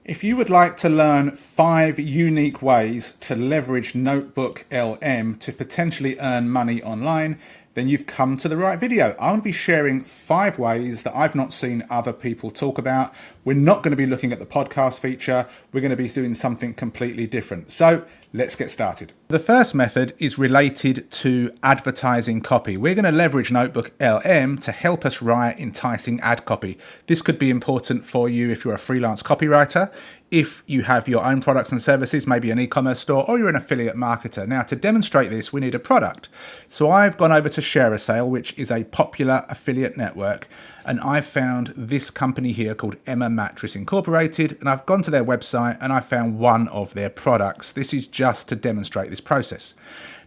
If you would like to learn 5 unique ways to leverage NotebookLM to potentially earn money online, then you've come to the right video. I'm going to be sharing 5 ways that I've not seen other people talk about. We're not going to be looking at the podcast feature. We're going to be doing something completely different. So let's get started. The first method is related to advertising copy. We're going to leverage NotebookLM to help us write enticing ad copy. This could be important for you if you're a freelance copywriter, if you have your own products and services, maybe an e-commerce store, or you're an affiliate marketer. Now, to demonstrate this, we need a product. So I've gone over to ShareASale, which is a popular affiliate network, and I've found this company here called Emma Mattress Incorporated, and I've gone to their website and I found one of their products. This is just to demonstrate this process.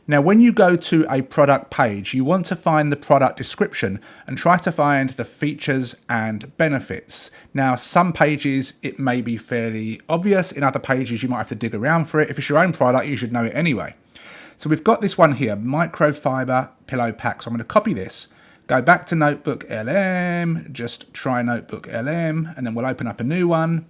Now, when you go to a product page, you want to find the product description and try to find the features and benefits. Now, some pages, it may be fairly obvious. In other pages, you might have to dig around for it. If it's your own product, you should know it anyway. So we've got this one here, microfiber pillow pack. So I'm going to copy this, go back to NotebookLM, just try NotebookLM, and then we'll open up a new one.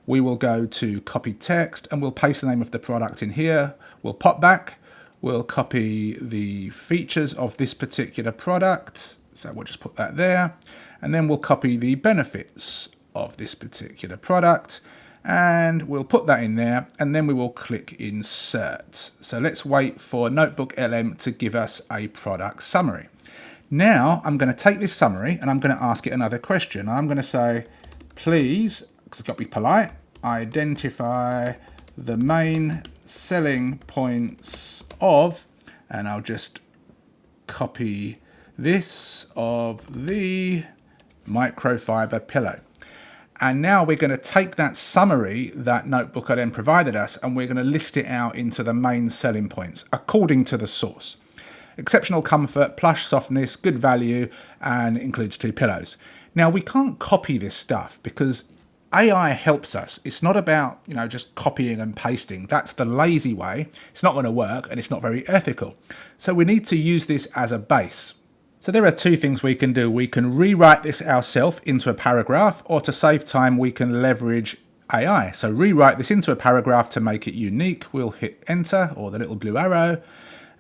We will go to copy text and we'll paste the name of the product in here. We'll pop back. We'll copy the features of this particular product. So we'll just put that there. And then we'll copy the benefits of this particular product. And we'll put that in there. And then we will click insert. So let's wait for NotebookLM to give us a product summary. Now I'm going to take this summary and I'm going to ask it another question. I'm going to say, please, because I've got to be polite, identify the main selling points of, and I'll just copy this, of the microfiber pillow. And now we're going to take that summary that NotebookLM provided us and we're going to list it out into the main selling points according to the source. Exceptional comfort, plush softness, good value, and includes 2 pillows. Now, we can't copy this stuff because AI helps us. It's not about, just copying and pasting. That's the lazy way. It's not going to work and it's not very ethical. So we need to use this as a base. So there are 2 things we can do. We can rewrite this ourselves into a paragraph, or to save time, we can leverage AI. So rewrite this into a paragraph to make it unique. We'll hit enter, or the little blue arrow,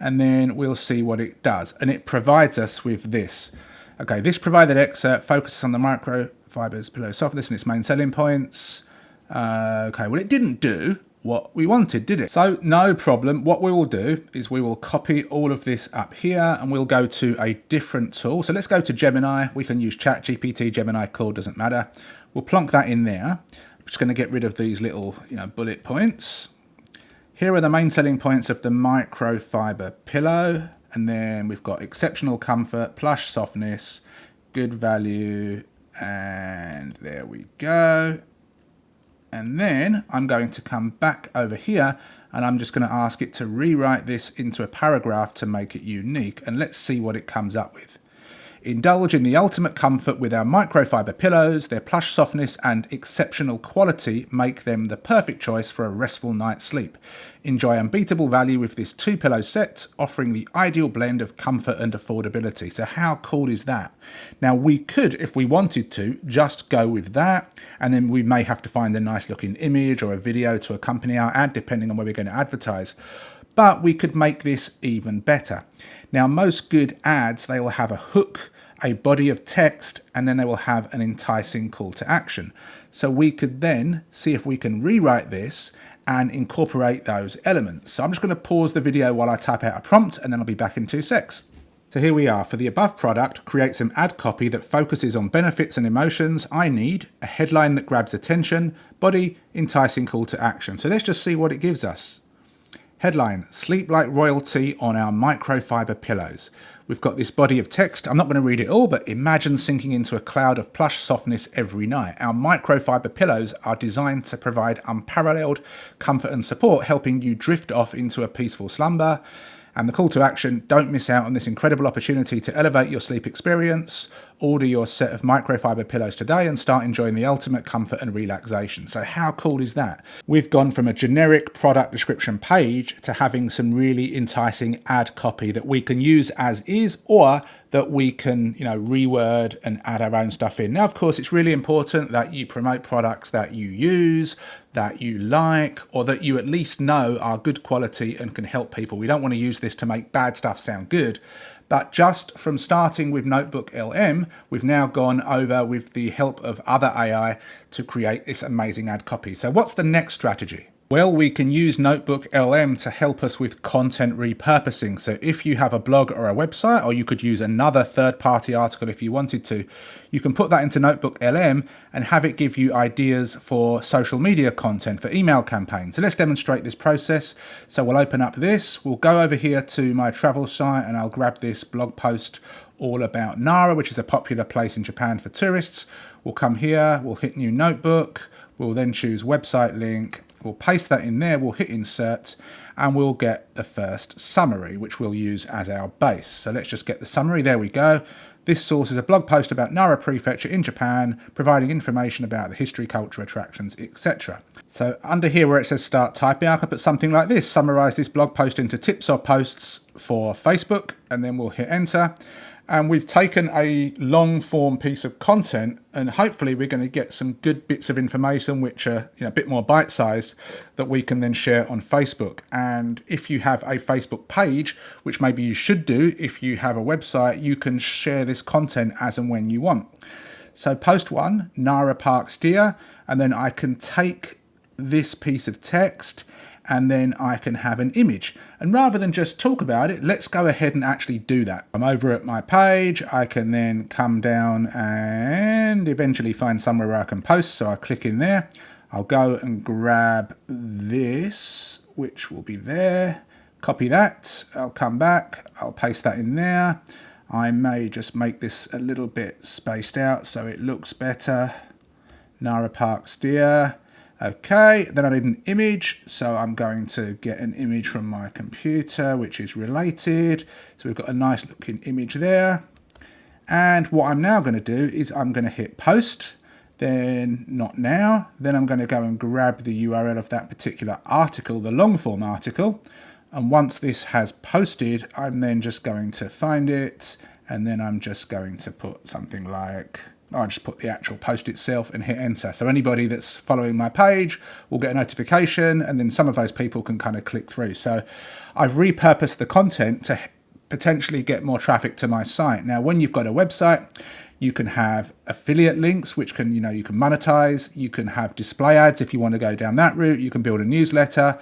and then we'll see what it does. And it provides us with this. Okay, this provided excerpt focuses on the microfibers pillow softness and its main selling points. Okay, well, it didn't do what we wanted, did it? So no problem. What we will do is we will copy all of this up here and we'll go to a different tool. So let's go to Gemini. We can use ChatGPT, Gemini, Claude, doesn't matter. We'll plonk that in there. I'm just going to get rid of these little, bullet points. Here are the main selling points of the microfiber pillow. And then we've got exceptional comfort, plush softness, good value, and there we go. And then I'm going to come back over here and I'm just going to ask it to rewrite this into a paragraph to make it unique. And let's see what it comes up with. Indulge in the ultimate comfort with our microfiber pillows. Their plush softness and exceptional quality make them the perfect choice for a restful night's sleep. Enjoy unbeatable value with this 2-pillow set, offering the ideal blend of comfort and affordability. So how cool is that? Now we could, if we wanted to, just go with that, and then we may have to find a nice looking image or a video to accompany our ad, depending on where we're going to advertise. But we could make this even better. Now, most good ads, they will have a hook, a body of text, and then they will have an enticing call to action. So we could then see if we can rewrite this and incorporate those elements. So I'm just going to pause the video while I type out a prompt, and then I'll be back in 2 secs. So here we are. For the above product, create some ad copy that focuses on benefits and emotions. I need a headline that grabs attention, body, enticing call to action. So let's just see what it gives us. Headline, sleep like royalty on our microfiber pillows. We've got this body of text. I'm not going to read it all, but imagine sinking into a cloud of plush softness every night. Our microfiber pillows are designed to provide unparalleled comfort and support, helping you drift off into a peaceful slumber. And the call to action, don't miss out on this incredible opportunity to elevate your sleep experience. order your set of microfiber pillows today and start enjoying the ultimate comfort and relaxation. So how cool is that? We've gone from a generic product description page to having some really enticing ad copy that we can use as is, or that we can, reword and add our own stuff in. Now, of course, it's really important that you promote products that you use, that you like, or that you at least know are good quality and can help people. We don't want to use this to make bad stuff sound good. But just from starting with NotebookLM, we've now gone over with the help of other AI to create this amazing ad copy. So what's the next strategy? Well, we can use NotebookLM to help us with content repurposing. So if you have a blog or a website, or you could use another third-party article if you wanted to, you can put that into NotebookLM and have it give you ideas for social media content, for email campaigns. So let's demonstrate this process. So we'll open up this, we'll go over here to my travel site, and I'll grab this blog post all about Nara, which is a popular place in Japan for tourists. We'll come here, we'll hit new notebook, we'll then choose website link. We'll paste that in there, we'll hit insert, and we'll get the first summary, which we'll use as our base. So let's just get the summary. There we go. This source is a blog post about Nara Prefecture in Japan, providing information about the history, culture, attractions, etc. So under here where it says start typing, I can put something like this: summarize this blog post into tips or posts for Facebook, and then we'll hit enter. And we've taken a long form piece of content, and hopefully we're going to get some good bits of information which are a bit more bite-sized, that we can then share on Facebook. And if you have a Facebook page, which maybe you should do if you have a website, you can share this content as and when you want. So post 1, Nara Park Steer, and then I can take this piece of text and then I can have an image. And rather than just talk about it, let's go ahead and actually do that. I'm over at my page. I can then come down and eventually find somewhere where I can post. So I click in there. I'll go and grab this, which will be there. Copy that. I'll come back. I'll paste that in there. I may just make this a little bit spaced out so it looks better. Nara Park Steer. Okay, then I need an image, so I'm going to get an image from my computer which is related. So we've got a nice looking image there. And what I'm now going to do is I'm going to hit post, then not now. Then I'm going to go and grab the URL of that particular article, the long form article. And once this has posted, I'm then just going to find it, and then I'm just going to put something like, I'll just put the actual post itself and hit enter. So anybody that's following my page will get a notification, and then some of those people can kind of click through. So I've repurposed the content to potentially get more traffic to my site. Now, when you've got a website, you can have affiliate links, which can, you can monetize. You can have display ads if you want to go down that route. You can build a newsletter.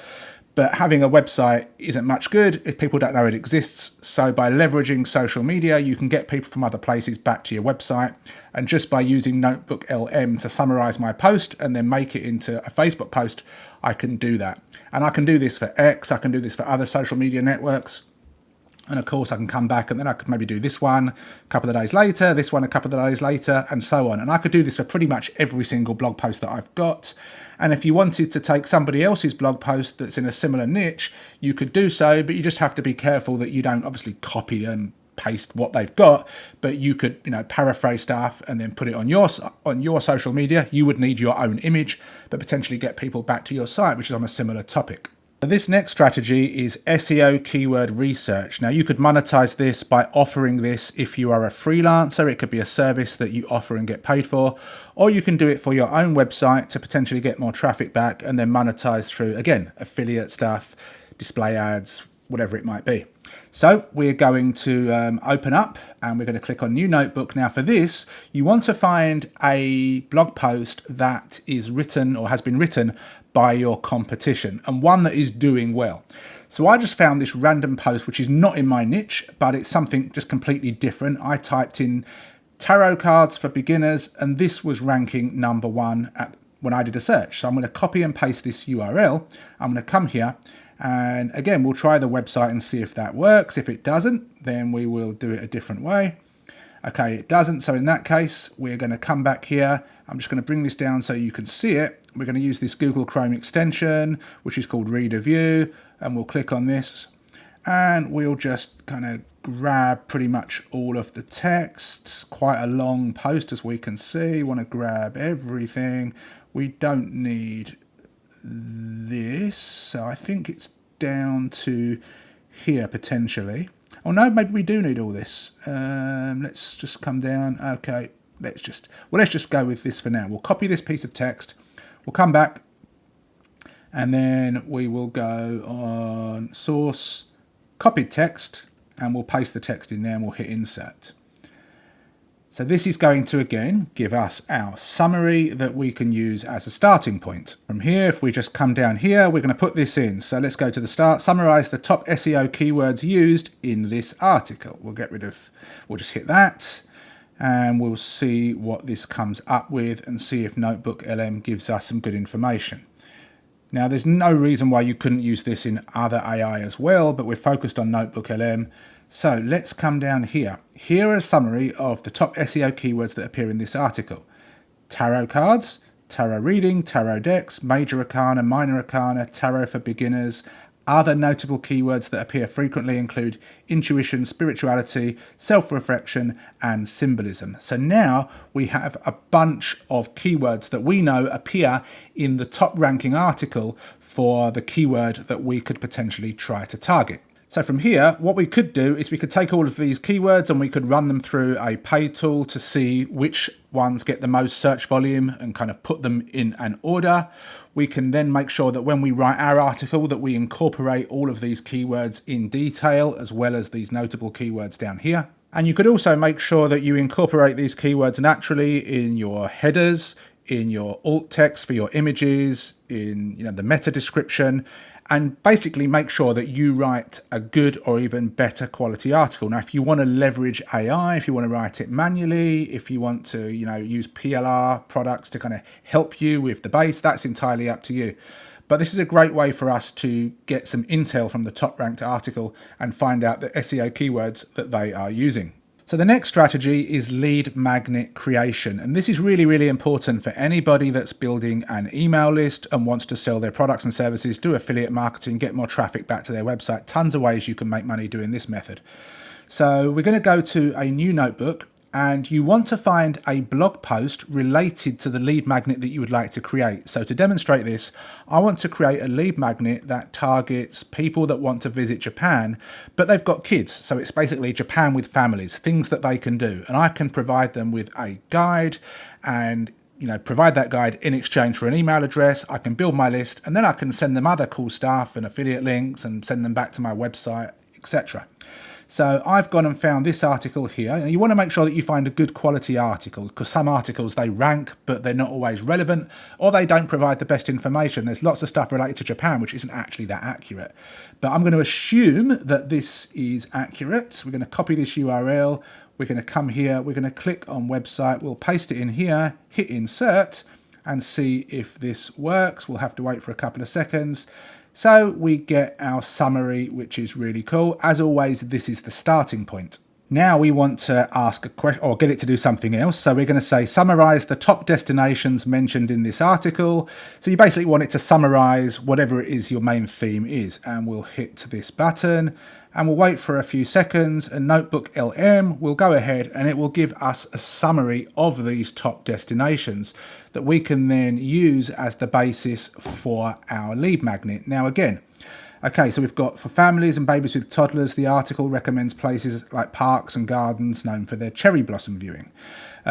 But having a website isn't much good if people don't know it exists. So by leveraging social media, you can get people from other places back to your website. And just by using NotebookLM to summarize my post and then make it into a Facebook post, I can do that. And I can do this for X, I can do this for other social media networks. And of course I can come back and then I could maybe do this one a couple of days later, this one a couple of days later, and so on. And I could do this for pretty much every single blog post that I've got. And if you wanted to take somebody else's blog post that's in a similar niche, you could do so, but you just have to be careful that you don't obviously copy and paste what they've got, but you could, paraphrase stuff and then put it on your social media. You would need your own image, but potentially get people back to your site, which is on a similar topic. This next strategy is SEO keyword research. Now, you could monetize this by offering this if you are a freelancer. It could be a service that you offer and get paid for, or you can do it for your own website to potentially get more traffic back and then monetize through, again, affiliate stuff, display ads, whatever it might be. So we're going to open up and we're going to click on new notebook. Now for this, you want to find a blog post that is written or has been written by your competition and one that is doing well. So I just found this random post, which is not in my niche, but it's something just completely different. I typed in tarot cards for beginners and this was ranking #1 when I did a search. So I'm going to copy and paste this URL. I'm going to come here. And again, we'll try the website and see if that works. If it doesn't, then we will do it a different way. Okay, it doesn't. So in that case, we're going to come back here. I'm just going to bring this down so you can see it. We're going to use this Google Chrome extension, which is called Reader View. And we'll click on this. And we'll just kind of grab pretty much all of the text. Quite a long post, as we can see. Want to grab everything. We don't need this, so I think it's down to here potentially. Oh no, maybe we do need all this. Let's just come down. Okay, let's just go with this for now. We'll copy this piece of text. We'll come back, and then we will go on source, copied text, and we'll paste the text in there, and we'll hit insert. So this is going to, again, give us our summary that we can use as a starting point. From here, if we just come down here, we're going to put this in. So let's go to the start, summarize the top SEO keywords used in this article. We'll just hit that, and we'll see what this comes up with and see if NotebookLM gives us some good information. Now, there's no reason why you couldn't use this in other AI as well, but we're focused on NotebookLM. So let's come down here. Here are a summary of the top SEO keywords that appear in this article. Tarot cards, tarot reading, tarot decks, major arcana, minor arcana, tarot for beginners. Other notable keywords that appear frequently include intuition, spirituality, self-reflection, and symbolism. So now we have a bunch of keywords that we know appear in the top ranking article for the keyword that we could potentially try to target. So from here, what we could do is we could take all of these keywords and we could run them through a paid tool to see which ones get the most search volume and kind of put them in an order. We can then make sure that when we write our article that we incorporate all of these keywords in detail, as well as these notable keywords down here. And you could also make sure that you incorporate these keywords naturally in your headers, in your alt text for your images, in the meta description, and basically make sure that you write a good or even better quality article. Now, if you want to leverage AI, if you want to write it manually, if you want to, use PLR products to kind of help you with the base, that's entirely up to you. But this is a great way for us to get some intel from the top ranked article and find out the SEO keywords that they are using. So the next strategy is lead magnet creation. And this is really, really important for anybody that's building an email list and wants to sell their products and services, do affiliate marketing, get more traffic back to their website. Tons of ways you can make money doing this method. So we're going to go to a new notebook, and you want to find a blog post related to the lead magnet that you would like to create. So to demonstrate this, I want to create a lead magnet that targets people that want to visit Japan, but they've got kids. So it's basically Japan with families, things that they can do. And I can provide them with a guide and provide that guide in exchange for an email address. I can build my list, and then I can send them other cool stuff and affiliate links and send them back to my website, etc. So I've gone and found this article here. And you want to make sure that you find a good quality article, because some articles, they rank, but they're not always relevant, or they don't provide the best information. There's lots of stuff related to Japan, which isn't actually that accurate. But I'm going to assume that this is accurate. We're going to copy this URL. We're going to come here. We're going to click on website. We'll paste it in here, hit insert, and see if this works. We'll have to wait for a couple of seconds. So we get our summary, which is really cool. As always, this is the starting point. Now we want to ask a question or get it to do something else. So we're going to say summarize the top destinations mentioned in this article. So you basically want it to summarize whatever it is your main theme is. And we'll hit this button and we'll wait for a few seconds, and NotebookLM will go ahead and it will give us a summary of these top destinations that we can then use as the basis for our lead magnet. Now again, okay, so we've got for families and babies with toddlers, the article recommends places like parks and gardens known for their cherry blossom viewing.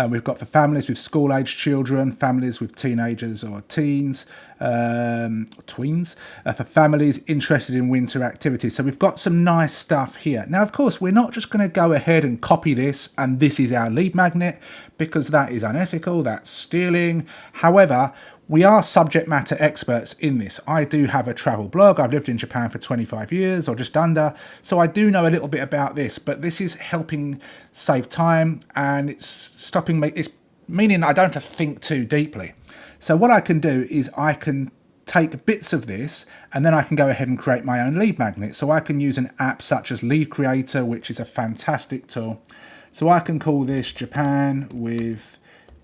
We've got for families with school-aged children, families with teenagers or teens, tweens, for families interested in winter activities. So we've got some nice stuff here. Now, of course, we're not just going to go ahead and copy this and this is our lead magnet, because that is unethical, that's stealing. However, we are subject matter experts in this. I do have a travel blog. I've lived in Japan for 25 years or just under. So I do know a little bit about this, but this is helping save time and it's stopping me. It's meaning I don't have to think too deeply. So what I can do is I can take bits of this and then I can go ahead and create my own lead magnet. So I can use an app such as Lead Creator, which is a fantastic tool. So I can call this Japan with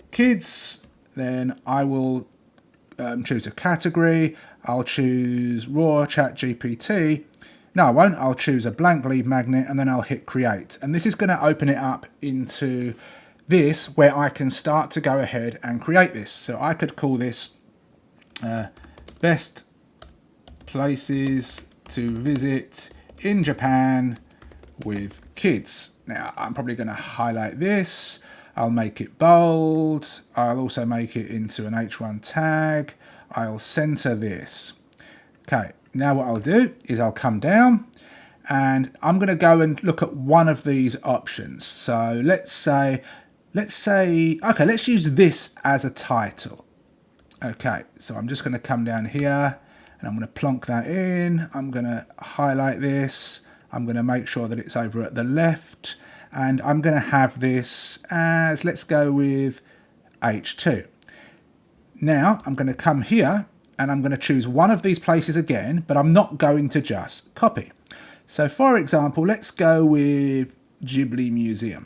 Kids. Then I will choose a category. I'll choose Raw Chat GPT, No, I won't. I'll choose a blank lead magnet and then I'll hit create. And this is going to open it up into this where I can start to go ahead and create this. So I could call this best places to visit in Japan with kids. Now I'm probably going to highlight this. I'll make it bold. I'll also make it into an H1 tag. I'll center this. Okay, now what I'll do is I'll come down and I'm going to go and look at one of these options. So let's say, okay, let's use this as a title. Okay, so I'm just going to come down here and I'm going to plonk that in. I'm going to highlight this. I'm going to make sure that it's over at the left. And I'm going to have this as, let's go with H2. Now I'm going to come here and I'm going to choose one of these places again, but I'm not going to just copy. So for example, let's go with Ghibli Museum.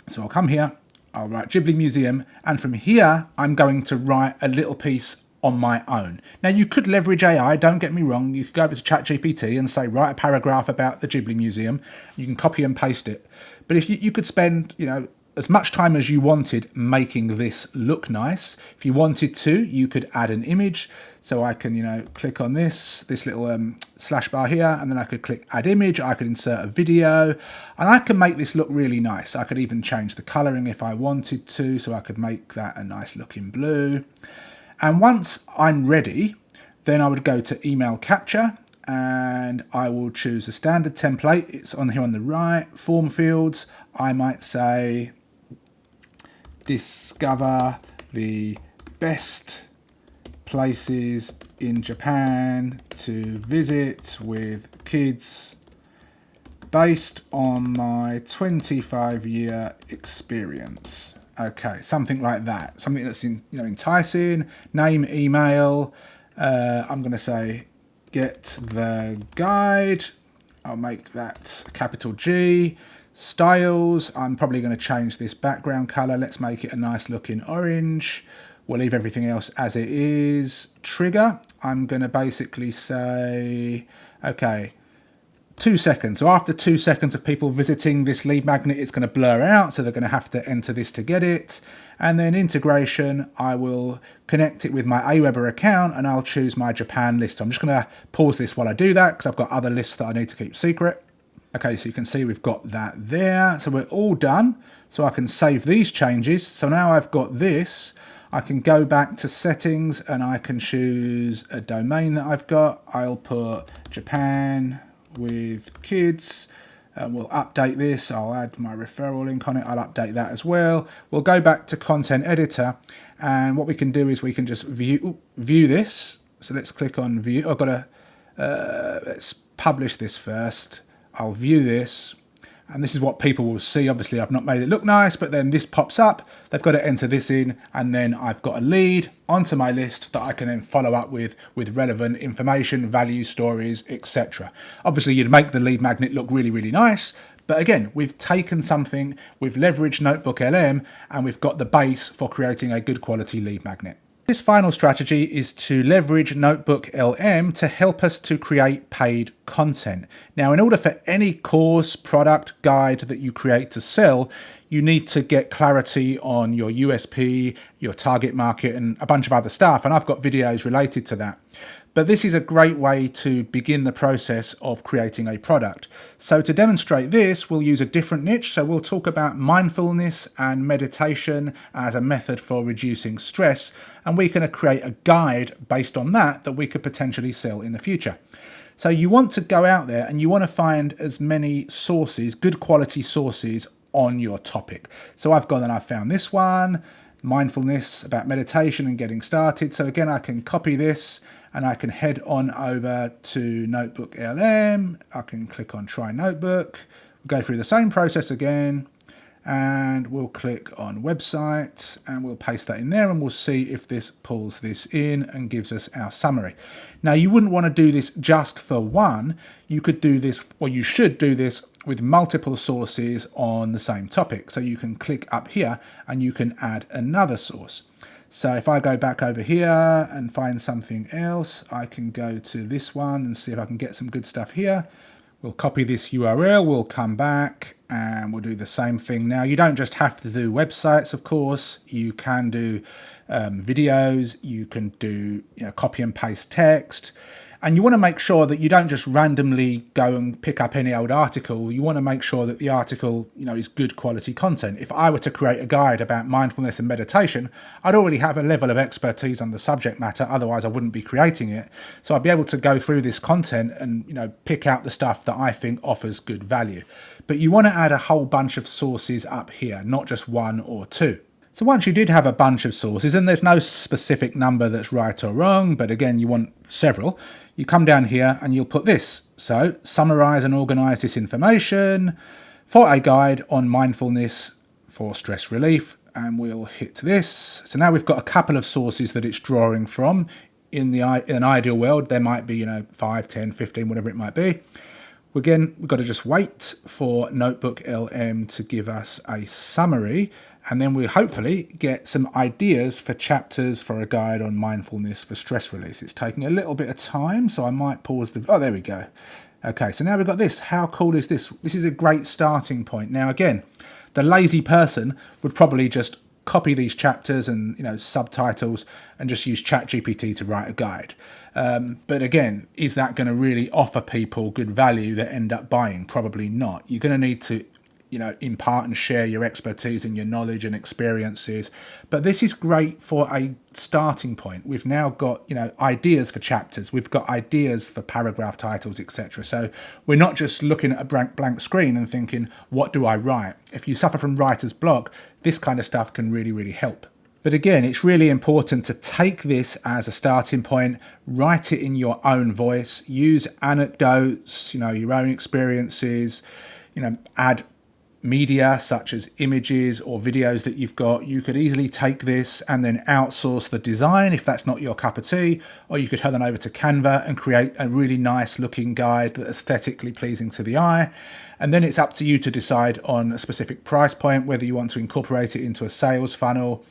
So I'll come here, I'll write Ghibli Museum, and from here, I'm going to write a little piece on my own. Now you could leverage AI, don't get me wrong. You could go over to ChatGPT and say, write a paragraph about the Ghibli Museum. You can copy and paste it. But if you could spend, as much time as you wanted making this look nice. If you wanted to, you could add an image. So I can, click on this little slash bar here, and then I could click add image. I could insert a video, and I can make this look really nice. I could even change the coloring if I wanted to, so I could make that a nice looking blue. And once I'm ready, then I would go to email capture, and I will choose a standard template. It's on here on the right, form fields. I might say, discover the best places in Japan to visit with kids based on my 25-year experience. Okay, something like that. Something that's enticing. Name, email. I'm going to say get the guide. I'll make that capital G. Styles, I'm probably going to change this background color. Let's make it a nice looking orange. We'll leave everything else as it is. Trigger, I'm going to basically say, okay, 2 seconds. So after 2 seconds of people visiting this lead magnet, it's going to blur out. So they're going to have to enter this to get it. And then integration, I will connect it with my Aweber account and I'll choose my Japan list. I'm just going to pause this while I do that because I've got other lists that I need to keep secret. Okay, so you can see we've got that there. So we're all done. So I can save these changes. So now I've got this. I can go back to settings and I can choose a domain that I've got. I'll put Japan with kids. We'll update this. I'll add my referral link on it. I'll update that as well. We'll go back to content editor. And what we can do is we can just view this. So let's click on view. I've got to, let's publish this first. I'll view this, and this is what people will see. Obviously, I've not made it look nice, but then this pops up. They've got to enter this in, and then I've got a lead onto my list that I can then follow up with relevant information, value, stories, etc. Obviously, you'd make the lead magnet look really, really nice. But again, we've taken something, we've leveraged NotebookLM, and we've got the base for creating a good quality lead magnet. This final strategy is to leverage NotebookLM to help us to create paid content. Now, in order for any course, product, guide that you create to sell, you need to get clarity on your USP, your target market, and a bunch of other stuff. And I've got videos related to that. But this is a great way to begin the process of creating a product. So to demonstrate this, we'll use a different niche. So we'll talk about mindfulness and meditation as a method for reducing stress. And we can create a guide based on that we could potentially sell in the future. So you want to go out there and you want to find as many sources, good quality sources on your topic. So I've gone and I've found this one, mindfulness about meditation and getting started. So again, I can copy this and I can head on over to NotebookLM. I can click on Try Notebook. We'll go through the same process again, and we'll click on Website, and we'll paste that in there, and we'll see if this pulls this in and gives us our summary. Now, you wouldn't want to do this just for one. You could do this, or you should do this with multiple sources on the same topic. So you can click up here, and you can add another source. So if I go back over here and find something else, I can go to this one and see if I can get some good stuff here. We'll copy this URL, we'll come back and we'll do the same thing. Now, you don't just have to do websites, of course. You can do videos, you can do copy and paste text. And you want to make sure that you don't just randomly go and pick up any old article. You want to make sure that the article, is good quality content. If I were to create a guide about mindfulness and meditation, I'd already have a level of expertise on the subject matter. Otherwise, I wouldn't be creating it. So I'd be able to go through this content and, pick out the stuff that I think offers good value. But you want to add a whole bunch of sources up here, not just one or two. So once you did have a bunch of sources, and there's no specific number that's right or wrong, but again, you want several, you come down here and you'll put this. So summarize and organize this information for a guide on mindfulness for stress relief. And we'll hit this. So now we've got a couple of sources that it's drawing from. In an ideal world, there might be, 5, 10, 15, whatever it might be. Again, we've got to just wait for NotebookLM to give us a summary, and then we'll hopefully get some ideas for chapters for a guide on mindfulness for stress release. It's taking a little bit of time, so I might pause the... Oh, there we go. Okay, so now we've got this. How cool is this? This is a great starting point. Now, again, the lazy person would probably just copy these chapters and subtitles and just use ChatGPT to write a guide. But again, is that going to really offer people good value that end up buying? Probably not. You're going to need to impart and share your expertise and your knowledge and experiences. But this is great for a starting point. We've now got, ideas for chapters. We've got ideas for paragraph titles, etc. So we're not just looking at a blank screen and thinking, what do I write? If you suffer from writer's block, this kind of stuff can really, really help. But again, it's really important to take this as a starting point, write it in your own voice, use anecdotes, your own experiences, add media such as images or videos that you've got. You could easily take this and then outsource the design if that's not your cup of tea, or you could head on over to Canva and create a really nice looking guide that's aesthetically pleasing to the eye. And then it's up to you to decide on a specific price point, whether you want to incorporate it into a sales funnel.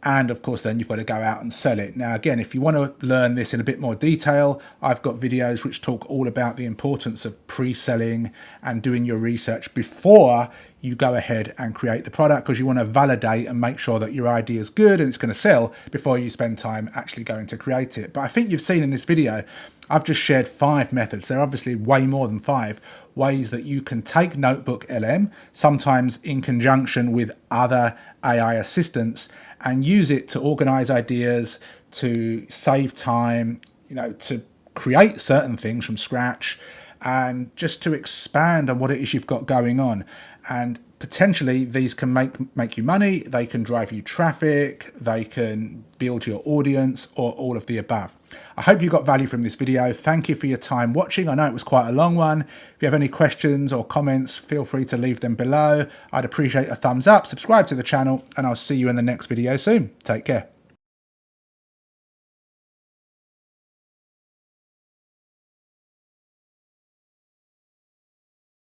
And of course, then you've got to go out and sell it. Now, again, if you want to learn this in a bit more detail, I've got videos which talk all about the importance of pre-selling and doing your research before you go ahead and create the product, because you want to validate and make sure that your idea is good and it's going to sell before you spend time actually going to create it. But I think you've seen in this video, I've just shared 5 methods. There are obviously way more than 5 ways that you can take NotebookLM, sometimes in conjunction with other AI assistants, and use it to organize ideas, to save time, to create certain things from scratch, and just to expand on what it is you've got going on. And potentially these can make you money, they can drive you traffic, they can build your audience, or all of the above. I hope you got value from this video. Thank you for your time watching. I know it was quite a long one. If you have any questions or comments, feel free to leave them below. I'd appreciate a thumbs up, subscribe to the channel, and I'll see you in the next video soon. Take care.